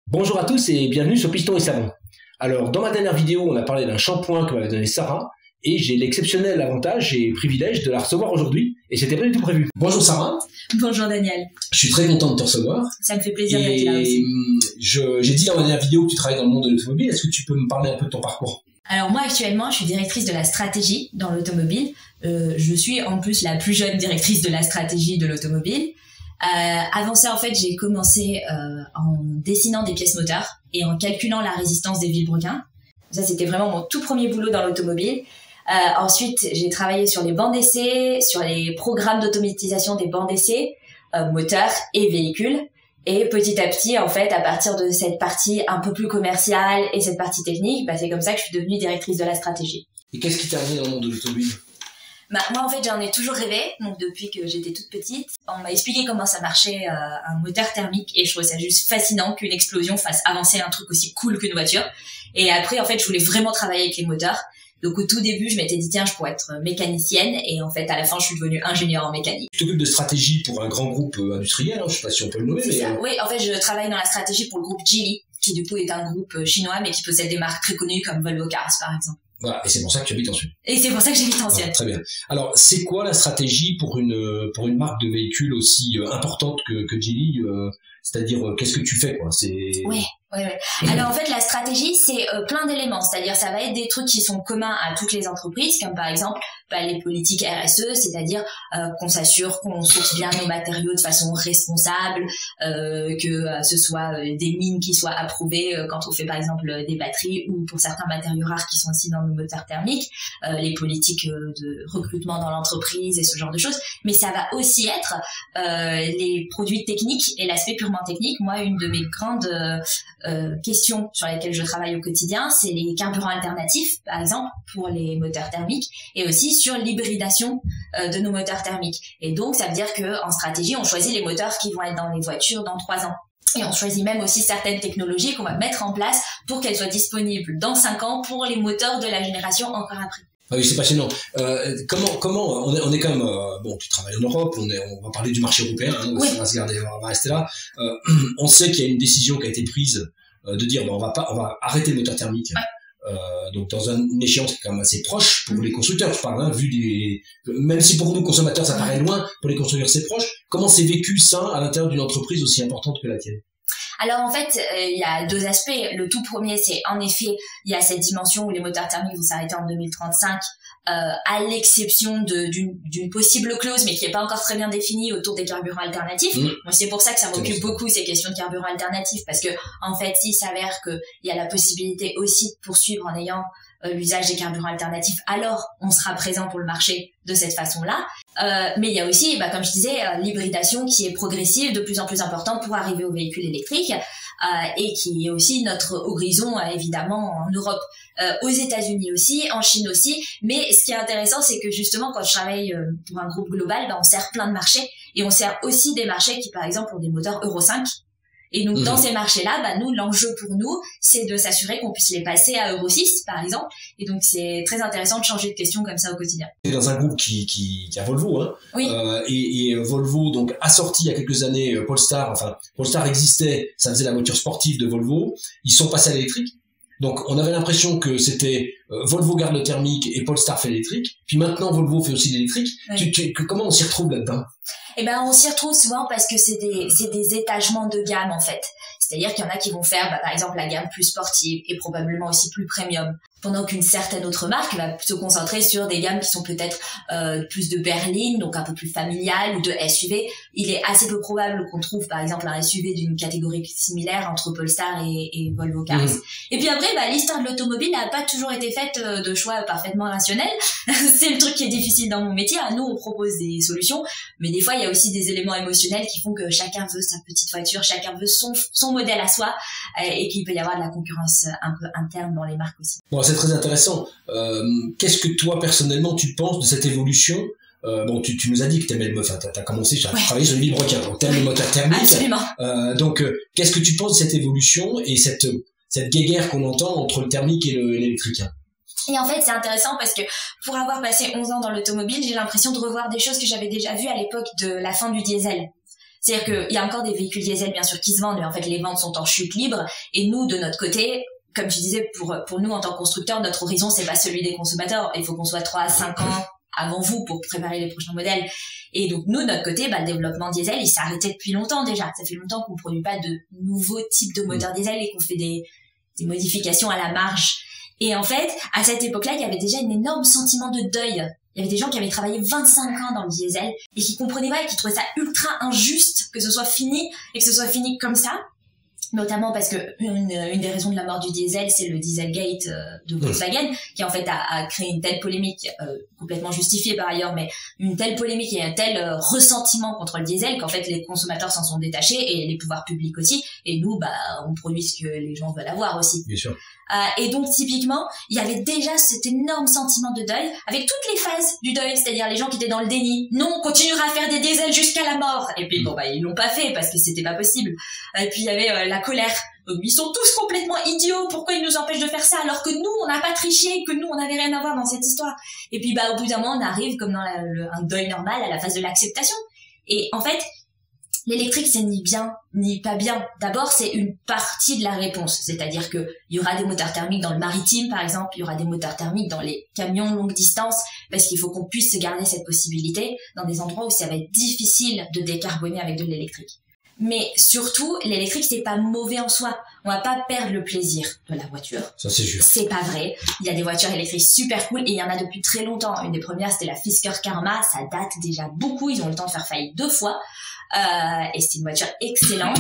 Bonjour à tous et bienvenue sur Piston et Savon. Alors, dans ma dernière vidéo, on a parlé d'un shampoing que m'avait donné Sarah et j'ai l'exceptionnel avantage et privilège de la recevoir aujourd'hui et c'était pas du tout prévu. Bonjour Sarah. Bonjour Daniel. Je suis très content de te recevoir. Ça me fait plaisir d'être là aussi. J'ai dit dans ma dernière vidéo que tu travailles dans le monde de l'automobile. Est-ce que tu peux me parler un peu de ton parcours ? Alors moi actuellement, je suis directrice de la stratégie dans l'automobile. Je suis en plus la plus jeune directrice de la stratégie de l'automobile. Avant ça, en fait, j'ai commencé en dessinant des pièces moteurs et en calculant la résistance des vilebrequins. Ça, c'était vraiment mon tout premier boulot dans l'automobile. Ensuite, j'ai travaillé sur les bancs d'essai, sur les programmes d'automatisation des bancs d'essai, moteurs et véhicules. Et petit à petit, en fait, à partir de cette partie un peu plus commerciale et cette partie technique, c'est comme ça que je suis devenue directrice de la stratégie. Et qu'est-ce qui t'a amené dans le monde de l'automobile ? Moi, en fait, j'en ai toujours rêvé. Donc, depuis que j'étais toute petite, on m'a expliqué comment ça marchait un moteur thermique et je trouvais ça juste fascinant qu'une explosion fasse avancer un truc aussi cool qu'une voiture. Et après, en fait, je voulais vraiment travailler avec les moteurs. Donc, au tout début, je m'étais dit, tiens, je pourrais être mécanicienne. Et en fait, à la fin, je suis devenue ingénieure en mécanique. Tu t'occupes de stratégie pour un grand groupe industriel, je sais pas si on peut le nommer. C'est ça. Oui, en fait, je travaille dans la stratégie pour le groupe Geely, qui du coup est un groupe chinois, mais qui possède des marques très connues comme Volvo Cars, par exemple. Voilà, et c'est pour ça que tu habites en Suède. Et c'est pour ça que j'habite en Suède. Voilà, très bien. Alors, c'est quoi la stratégie pour une marque de véhicule aussi importante que Geely c'est-à-dire, qu'est-ce que tu fais, quoi ? Oui. Alors en fait, la stratégie, c'est plein d'éléments. C'est-à-dire, ça va être des trucs qui sont communs à toutes les entreprises, comme par exemple les politiques RSE, c'est-à-dire qu'on s'assure qu'on source bien nos matériaux de façon responsable, que ce soit des mines qui soient approuvées quand on fait par exemple des batteries ou pour certains matériaux rares qui sont aussi dans le moteur thermique, les politiques de recrutement dans l'entreprise et ce genre de choses. Mais ça va aussi être les produits techniques et l'aspect purement technique. Moi, une de mes grandes questions sur lesquelles je travaille au quotidien, c'est les carburants alternatifs, par exemple, pour les moteurs thermiques, et aussi sur l'hybridation de nos moteurs thermiques. Et donc, ça veut dire que en stratégie, on choisit les moteurs qui vont être dans les voitures dans 3 ans. Et on choisit même aussi certaines technologies qu'on va mettre en place pour qu'elles soient disponibles dans 5 ans pour les moteurs de la génération encore après. Ah oui, c'est passionnant. Comment on est quand même bon, tu travailles en Europe, on va parler du marché européen, Oui. on va rester là. On sait qu'il y a une décision qui a été prise de dire on va arrêter le moteur thermique. Ouais. Donc dans une échéance qui est quand même assez proche pour les constructeurs, je parle, même si pour nous consommateurs ça paraît loin, pour les constructeurs c'est proche. Comment c'est vécu ça à l'intérieur d'une entreprise aussi importante que la tienne ? Alors en fait, il y a 2 aspects. Le tout premier, c'est en effet, il y a cette dimension où les moteurs thermiques vont s'arrêter en 2035, à l'exception d'une possible clause, mais qui est pas encore très bien définie autour des carburants alternatifs. Moi, c'est pour ça que ça m'occupe beaucoup ces questions de carburants alternatifs, parce que en fait, s'il s'avère qu'il y a la possibilité aussi de poursuivre en ayant l'usage des carburants alternatifs, alors on sera présent pour le marché de cette façon-là. Mais il y a aussi, comme je disais, l'hybridation qui est progressive, de plus en plus importante pour arriver aux véhicules électriques, et qui est aussi notre horizon, évidemment, en Europe, aux États-Unis aussi, en Chine aussi. Mais ce qui est intéressant, c'est que justement, quand je travaille pour un groupe global, on sert plein de marchés, et on sert aussi des marchés qui, par exemple, ont des moteurs Euro 5. Et donc, dans ces marchés-là, nous, l'enjeu pour nous, c'est de s'assurer qu'on puisse les passer à Euro 6, par exemple. Et donc, c'est très intéressant de changer de question comme ça au quotidien. C'est dans un groupe qui a Volvo, hein. Oui. Et Volvo, donc, a sorti il y a quelques années Polestar. Enfin, Polestar existait, ça faisait la voiture sportive de Volvo. Ils sont passés à l'électrique. Donc, on avait l'impression que c'était Volvo garde le thermique et Polestar fait l'électrique. Puis maintenant, Volvo fait aussi l'électrique. Oui. Comment on s'y retrouve là-dedans ? On s'y retrouve souvent parce que c'est des étagements de gamme, en fait. C'est-à-dire qu'il y en a qui vont faire, par exemple, la gamme plus sportive et probablement aussi plus premium. Pendant qu'une certaine autre marque va se concentrer sur des gammes qui sont peut-être plus de berline, donc un peu plus familiales, ou de SUV. Il est assez peu probable qu'on trouve, par exemple, un SUV d'une catégorie similaire entre Polestar et Volvo Cars. Et puis après, l'histoire de l'automobile n'a pas toujours été faite de choix parfaitement rationnels. C'est le truc qui est difficile dans mon métier. Nous, on propose des solutions, mais des fois, il y a aussi des éléments émotionnels qui font que chacun veut sa petite voiture, chacun veut son modèle à soi, et qu'il peut y avoir de la concurrence un peu interne dans les marques aussi. Bon, c'est très intéressant. Qu'est-ce que toi, personnellement, tu penses de cette évolution ? Tu nous as dit que t'as commencé à travailler sur les vilebrequins, donc t'aimes le moteur thermique. Absolument. Qu'est-ce que tu penses de cette évolution et cette guéguerre qu'on entend entre le thermique et l'électrique ? Et en fait, c'est intéressant parce que pour avoir passé 11 ans dans l'automobile, j'ai l'impression de revoir des choses que j'avais déjà vues à l'époque de la fin du diesel. C'est-à-dire qu'il y a encore des véhicules diesel, bien sûr, qui se vendent, mais en fait, les ventes sont en chute libre. Et nous, de notre côté, comme tu disais, pour nous, en tant que constructeurs, notre horizon, c'est pas celui des consommateurs. Il faut qu'on soit 3 à 5 ans avant vous pour préparer les prochains modèles. Et donc, nous, de notre côté, le développement diesel, il s'est arrêté depuis longtemps déjà. Ça fait longtemps qu'on produit pas de nouveaux types de moteurs diesel et qu'on fait des modifications à la marge. Et en fait, à cette époque-là, il y avait déjà un énorme sentiment de deuil. Il y avait des gens qui avaient travaillé 25 ans dans le diesel et qui comprenaient pas et qui trouvaient ça ultra injuste que ce soit fini et que ce soit fini comme ça. Notamment parce que une des raisons de la mort du diesel, c'est le Dieselgate de Volkswagen, qui en fait a créé une telle polémique, complètement justifiée par ailleurs, mais une telle polémique et un tel ressentiment contre le diesel qu'en fait les consommateurs s'en sont détachés et les pouvoirs publics aussi. Et nous, on produit ce que les gens veulent avoir aussi. Bien sûr. Et donc typiquement, il y avait déjà cet énorme sentiment de deuil, avec toutes les phases du deuil, c'est-à-dire les gens qui étaient dans le déni. Non, on continuera à faire des diesels jusqu'à la mort. Et puis ils l'ont pas fait parce que c'était pas possible. Et puis il y avait la colère. Donc, ils sont tous complètement idiots. Pourquoi ils nous empêchent de faire ça alors que nous, on n'a pas triché, que nous, on n'avait rien à voir dans cette histoire. Et puis au bout d'un moment, on arrive comme dans un deuil normal à la phase de l'acceptation. Et en fait, l'électrique, c'est ni bien, ni pas bien. D'abord, c'est une partie de la réponse. C'est-à-dire que il y aura des moteurs thermiques dans le maritime, par exemple. Il y aura des moteurs thermiques dans les camions longue distance, parce qu'il faut qu'on puisse se garder cette possibilité dans des endroits où ça va être difficile de décarboner avec de l'électrique. Mais surtout, l'électrique, c'est pas mauvais en soi. On va pas perdre le plaisir de la voiture. Ça, c'est sûr. C'est pas vrai. Il y a des voitures électriques super cool et il y en a depuis très longtemps. Une des premières, c'était la Fisker Karma. Ça date déjà beaucoup. Ils ont eu le temps de faire faillite 2 fois. Et c'est une voiture excellente.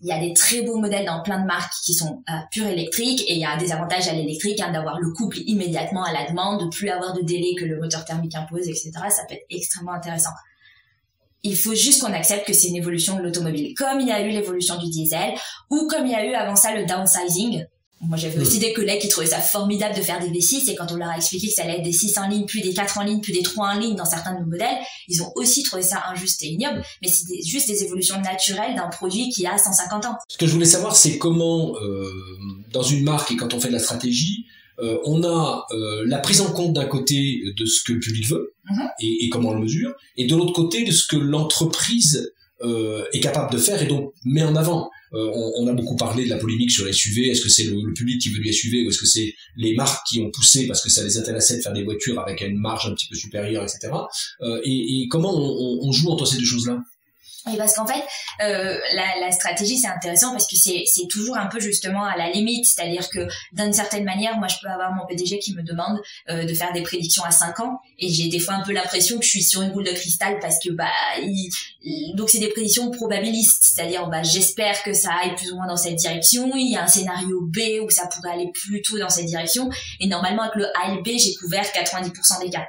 Il y a des très beaux modèles dans plein de marques qui sont pure électriques et il y a des avantages à l'électrique, d'avoir le couple immédiatement à la demande, de plus avoir de délai que le moteur thermique impose, etc. Ça peut être extrêmement intéressant. Il faut juste qu'on accepte que c'est une évolution de l'automobile, comme il y a eu l'évolution du diesel, ou comme il y a eu avant ça le downsizing. Moi, j'avais aussi des collègues qui trouvaient ça formidable de faire des V6, et quand on leur a expliqué que ça allait être des 6 en ligne, puis des 4 en ligne, puis des 3 en ligne dans certains de nos modèles, ils ont aussi trouvé ça injuste et ignoble, mais c'est juste des évolutions naturelles d'un produit qui a 150 ans. Ce que je voulais savoir, c'est comment, dans une marque et quand on fait de la stratégie, on a la prise en compte d'un côté de ce que le public veut et comment on le mesure, et de l'autre côté de ce que l'entreprise est capable de faire et donc met en avant. On a beaucoup parlé de la polémique sur les SUV. Est-ce que c'est le public qui veut du SUV ou est-ce que c'est les marques qui ont poussé parce que ça les intéressait de faire des voitures avec une marge un petit peu supérieure, etc. Et comment on joue entre ces deux choses-là? Et parce qu'en fait, la stratégie, c'est intéressant parce que c'est toujours un peu justement à la limite. C'est-à-dire que d'une certaine manière, moi, je peux avoir mon PDG qui me demande de faire des prédictions à 5 ans. Et j'ai des fois un peu l'impression que je suis sur une boule de cristal parce que, donc c'est des prédictions probabilistes. C'est-à-dire, j'espère que ça aille plus ou moins dans cette direction. Il y a un scénario B où ça pourrait aller plutôt dans cette direction. Et normalement, avec le A et le B, j'ai couvert 90% des cas.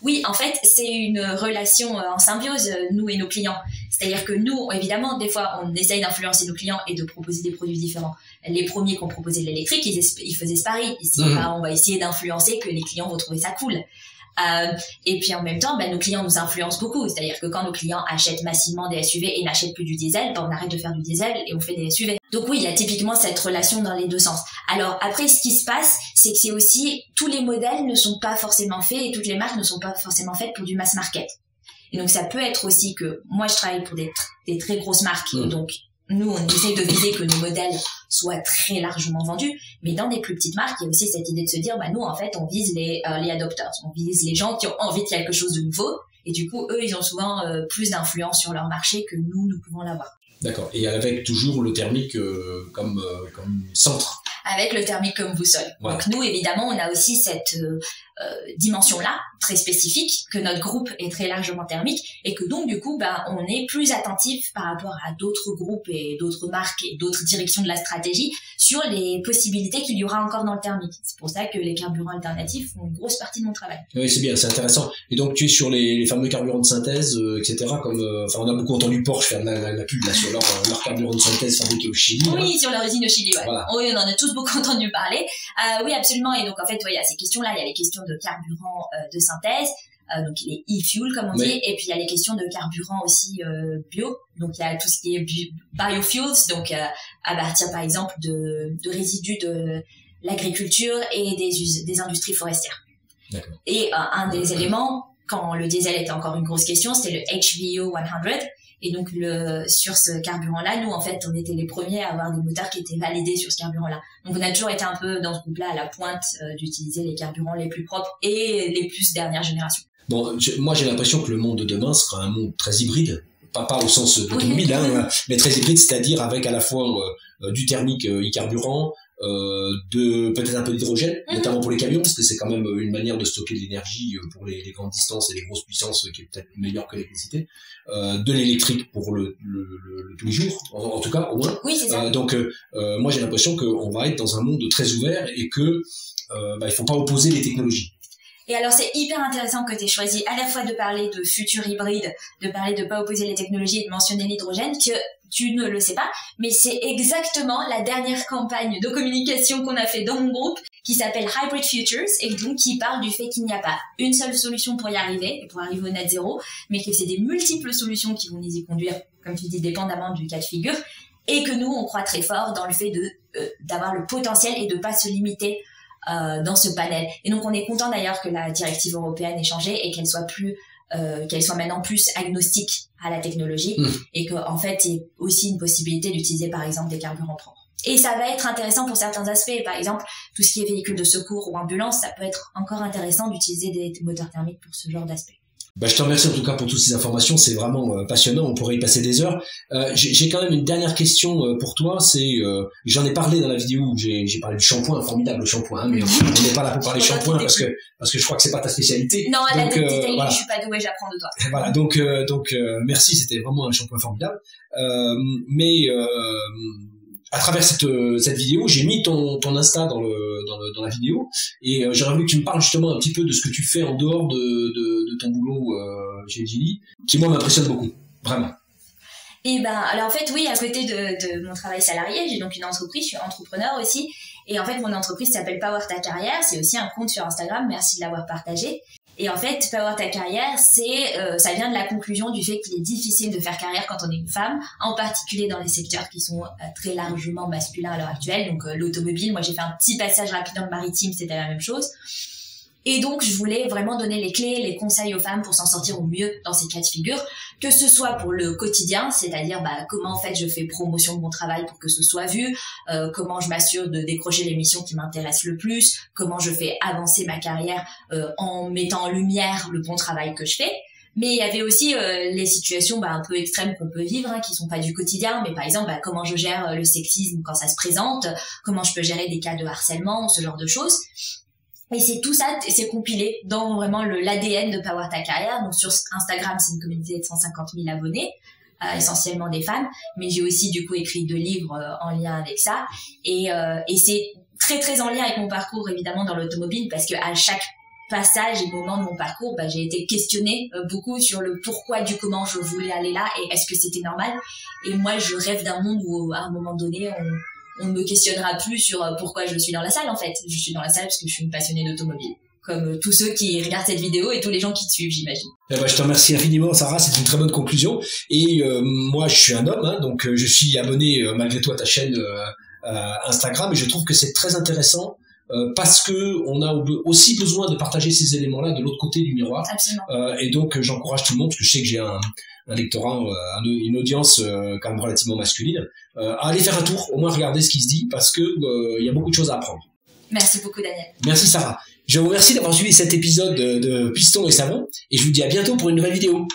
Oui, en fait, c'est une relation en symbiose, nous et nos clients. C'est-à-dire que nous, évidemment, des fois, on essaye d'influencer nos clients et de proposer des produits différents. Les premiers qui ont proposé de l'électrique, ils faisaient ce pari. On va essayer d'influencer que les clients vont trouver ça cool. Et puis en même temps, nos clients nous influencent beaucoup. C'est-à-dire que quand nos clients achètent massivement des SUV et n'achètent plus du diesel, on arrête de faire du diesel et on fait des SUV. Donc oui, il y a typiquement cette relation dans les deux sens. Alors après, ce qui se passe, c'est que c'est aussi, tous les modèles ne sont pas forcément faits et toutes les marques ne sont pas forcément faites pour du mass market. Et donc ça peut être aussi que, moi je travaille pour des très grosses marques, et donc nous on essaye de viser que nos modèles soient très largement vendus, mais dans des plus petites marques, il y a aussi cette idée de se dire, nous en fait on vise les adopters, on vise les gens qui ont envie de quelque chose de nouveau, et du coup eux ils ont souvent plus d'influence sur leur marché que nous pouvons l'avoir. D'accord, et avec toujours le thermique comme centre. Avec le thermique comme boussole. Ouais. Donc nous, évidemment, on a aussi cette dimension-là, très spécifique, que notre groupe est très largement thermique, et que donc, du coup, on est plus attentif par rapport à d'autres groupes et d'autres marques et d'autres directions de la stratégie sur les possibilités qu'il y aura encore dans le thermique. C'est pour ça que les carburants alternatifs font une grosse partie de mon travail. Oui, c'est bien, c'est intéressant. Et donc, tu es sur les fameux carburants de synthèse, etc. On a beaucoup entendu Porsche faire la pub là, sur leur carburant de synthèse fabriqué au Chili. Oui, sur leur usine au Chili, ouais. Voilà. Oui, on en a tous beaucoup entendu parler. Oui, absolument. Et donc, en fait, il y a ces questions-là. Il y a les questions de carburant de synthèse, donc les e-fuel, comme on dit. Et puis, il y a les questions de carburant aussi bio. Donc, il y a tout ce qui est biofuels, donc à partir, par exemple, de résidus de l'agriculture et des industries forestières. D'accord. Et un des éléments, quand le diesel était encore une grosse question, c'était le HVO 100. Et donc sur ce carburant-là, nous en fait, on était les premiers à avoir des moteurs qui étaient validés sur ce carburant-là. Donc on a toujours été un peu dans ce groupe-là à la pointe d'utiliser les carburants les plus propres et les plus dernière génération. Bon, moi j'ai l'impression que le monde de demain sera un monde très hybride. Pas au sens d'automobile, hein, mais très hybride, c'est-à-dire avec à la fois du thermique e-carburant, peut-être un peu d'hydrogène, notamment pour les camions, parce que c'est quand même une manière de stocker de l'énergie pour les grandes distances et les grosses puissances qui est peut-être meilleure que l'électricité, de l'électrique pour le tous les jours, en tout cas au moins. Oui, c'est ça. Donc moi j'ai l'impression qu'on va être dans un monde très ouvert et que il faut pas opposer les technologies. Et alors, c'est hyper intéressant que tu aies choisi à la fois de parler de futur hybride, de parler de pas opposer les technologies et de mentionner l'hydrogène, que tu ne le sais pas, mais c'est exactement la dernière campagne de communication qu'on a fait dans mon groupe, qui s'appelle Hybrid Futures, et donc qui parle du fait qu'il n'y a pas une seule solution pour y arriver, pour arriver au net zéro, mais que c'est des multiples solutions qui vont nous y conduire, comme tu dis, dépendamment du cas de figure, et que nous, on croit très fort dans le fait d'avoir le potentiel et de pas se limiter dans ce panel. Et donc on est content d'ailleurs que la directive européenne ait changé et qu'elle soit maintenant plus agnostique à la technologie et qu'en fait il y ait aussi une possibilité d'utiliser par exemple des carburants propres. Et ça va être intéressant pour certains aspects, par exemple tout ce qui est véhicules de secours ou ambulance, ça peut être encore intéressant d'utiliser des moteurs thermiques pour ce genre d'aspect. Je te remercie en tout cas pour toutes ces informations, c'est vraiment passionnant, on pourrait y passer des heures. J'ai quand même une dernière question pour toi, c'est j'en ai parlé dans la vidéo où j'ai parlé du shampoing, un formidable shampoing, hein, mais on n'est pas là pour parler shampoing parce que je crois que c'est pas ta spécialité. Non, la voilà. Je suis pas douée, j'apprends de toi. Voilà, donc merci, c'était vraiment un shampoing formidable. À travers cette vidéo, j'ai mis ton Insta dans la vidéo et j'aurais voulu que tu me parles justement un petit peu de ce que tu fais en dehors de ton boulot chez Geely, qui moi m'impressionne beaucoup, vraiment. Et alors en fait oui, à côté de mon travail salarié, j'ai donc une entreprise, je suis entrepreneur aussi, et en fait mon entreprise s'appelle Power Ta Carrière, c'est aussi un compte sur Instagram, merci de l'avoir partagé. Et en fait, Power Ta Carrière, ça vient de la conclusion du fait qu'il est difficile de faire carrière quand on est une femme, en particulier dans les secteurs qui sont très largement masculins à l'heure actuelle. Donc l'automobile, moi j'ai fait un petit passage rapide dans le maritime, c'était la même chose. Et donc je voulais vraiment donner les clés, les conseils aux femmes pour s'en sortir au mieux dans ces cas de figure, que ce soit pour le quotidien, c'est-à-dire comment en fait je fais promotion de mon travail pour que ce soit vu, comment je m'assure de décrocher les missions qui m'intéressent le plus, comment je fais avancer ma carrière en mettant en lumière le bon travail que je fais. Mais il y avait aussi les situations un peu extrêmes qu'on peut vivre, qui sont pas du quotidien, mais par exemple comment je gère le sexisme quand ça se présente, comment je peux gérer des cas de harcèlement, ce genre de choses. Et c'est tout ça, c'est compilé dans vraiment l'ADN de Power Ta Carrière. Donc sur Instagram, c'est une communauté de 150 000 abonnés, essentiellement des femmes. Mais j'ai aussi du coup écrit 2 livres en lien avec ça. Et c'est très très en lien avec mon parcours évidemment dans l'automobile, parce que à chaque passage et moment de mon parcours, j'ai été questionnée beaucoup sur le pourquoi du comment je voulais aller là et est-ce que c'était normal. Et moi, je rêve d'un monde où à un moment donné, on ne me questionnera plus sur pourquoi je suis dans la salle en fait. Je suis dans la salle parce que je suis une passionnée d'automobile. Comme tous ceux qui regardent cette vidéo et tous les gens qui te suivent, j'imagine. Je te remercie infiniment, Sarah, c'est une très bonne conclusion. Et moi, je suis un homme, donc je suis abonné malgré tout à ta chaîne Instagram et je trouve que c'est très intéressant parce que on a aussi besoin de partager ces éléments-là de l'autre côté du miroir. Absolument. Et donc j'encourage tout le monde, parce que je sais que j'ai un lectorat, une audience quand même relativement masculine, à aller faire un tour, au moins regarder ce qui se dit, parce que il y a beaucoup de choses à apprendre. Merci beaucoup, Daniel. Merci, Sarah. Je vous remercie d'avoir suivi cet épisode de Piston et Savon, et je vous dis à bientôt pour une nouvelle vidéo.